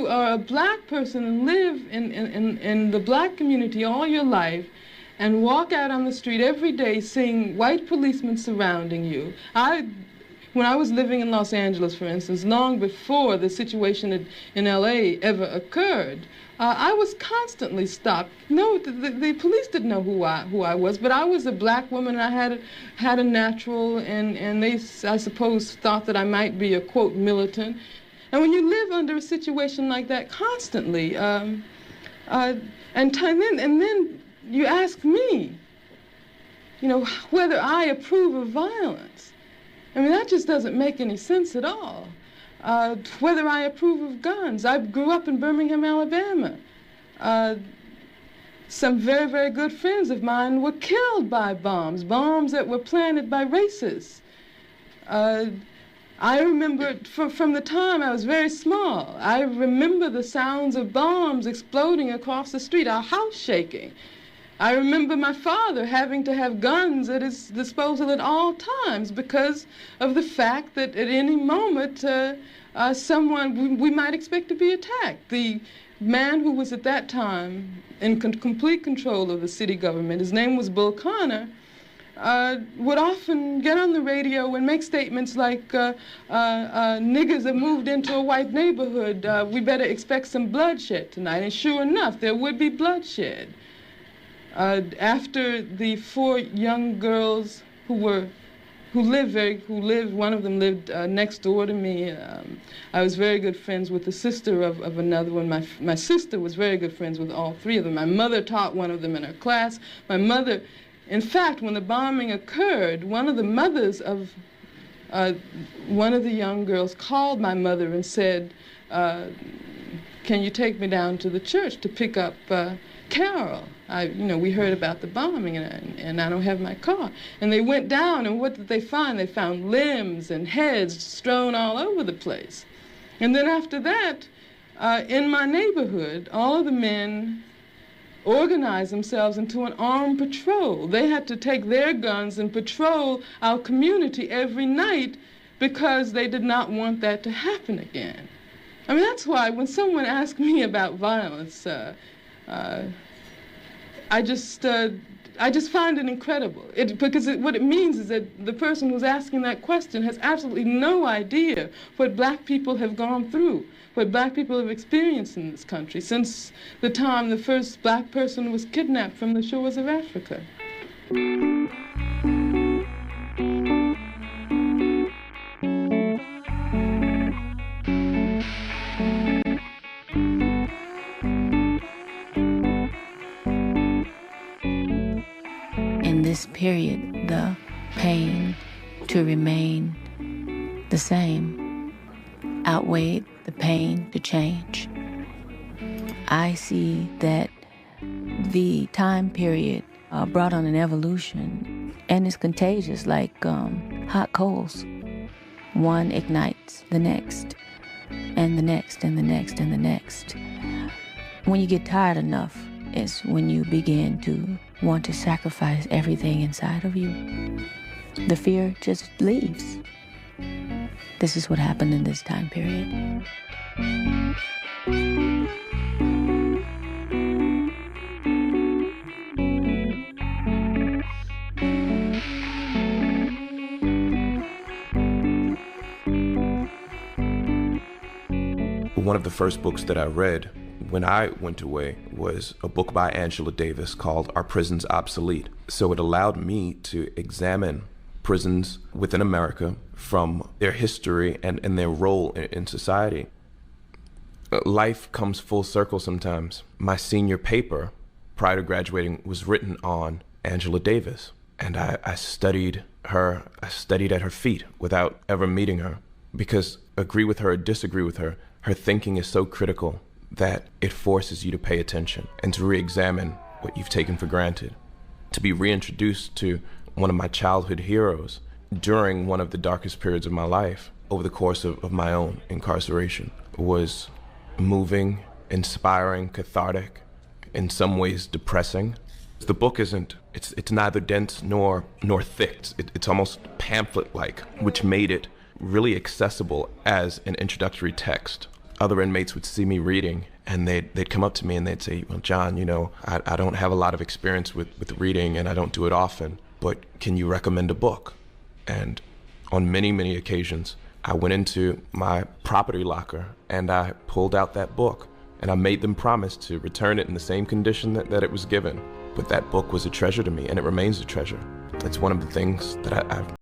you are a black person and live in the black community all your life and walk out on the street every day seeing white policemen surrounding you. When I was living in Los Angeles, for instance, long before the situation in LA ever occurred, I was constantly stopped. No, the police didn't know who I was, but I was a black woman, and I had a natural, and they, I suppose, thought that I might be a, quote, militant. And when you live under a situation like that constantly, and then you ask me, you know, whether I approve of violence. I mean, that just doesn't make any sense at all. Whether I approve of guns. I grew up in Birmingham, Alabama. Some very, very good friends of mine were killed by bombs that were planted by racists. I remember from the time I was very small, I remember the sounds of bombs exploding across the street, our house shaking. I remember my father having to have guns at his disposal at all times because of the fact that at any moment we might expect to be attacked. The man who was at that time in complete control of the city government, his name was Bull Connor, would often get on the radio and make statements like, niggers have moved into a white neighborhood, we better expect some bloodshed tonight. And sure enough, there would be bloodshed. After the 4 young girls who lived, one of them lived next door to me. I was very good friends with the sister of another one. My sister was very good friends with all 3 of them. My mother taught one of them in her class. My mother, in fact, when the bombing occurred, one of the mothers of one of the young girls called my mother and said, can you take me down to the church to pick up Carol? We heard about the bombing, and I don't have my car. And they went down, and what did they find? They found limbs and heads strewn all over the place. And then after that, in my neighborhood, all of the men organized themselves into an armed patrol. They had to take their guns and patrol our community every night because they did not want that to happen again. I mean, that's why when someone asks me about violence, I just find it incredible. Because what it means is that the person who's asking that question has absolutely no idea what black people have gone through, what black people have experienced in this country since the time the first black person was kidnapped from the shores of Africa. This period, the pain to remain the same outweighed the pain to change. I see that the time period brought on an evolution, and it's contagious like hot coals. One ignites the next, and the next, and the next, and the next. When you get tired enough is when you begin to want to sacrifice everything inside of you. The fear just leaves. This is what happened in this time period. One of the first books that I read when I went away was a book by Angela Davis called Are Prisons Obsolete? So it allowed me to examine prisons within America from their history and their role in society. Life comes full circle sometimes. My senior paper prior to graduating was written on Angela Davis, and I studied her. I studied at her feet without ever meeting her, because agree with her or disagree with her, her thinking is so critical that it forces you to pay attention and to re-examine what you've taken for granted. To be reintroduced to one of my childhood heroes during one of the darkest periods of my life over the course of my own incarceration was moving, inspiring, cathartic, in some ways depressing. The book isn't, it's neither dense nor thick. It's almost pamphlet-like, which made it really accessible as an introductory text. other inmates would see me reading, and they'd come up to me and they'd say, well, John, you know, I don't have a lot of experience with reading, and I don't do it often, but can you recommend a book? And on many, many occasions, I went into my property locker and I pulled out that book, and I made them promise to return it in the same condition that it was given. But that book was a treasure to me, and it remains a treasure. It's one of the things that I've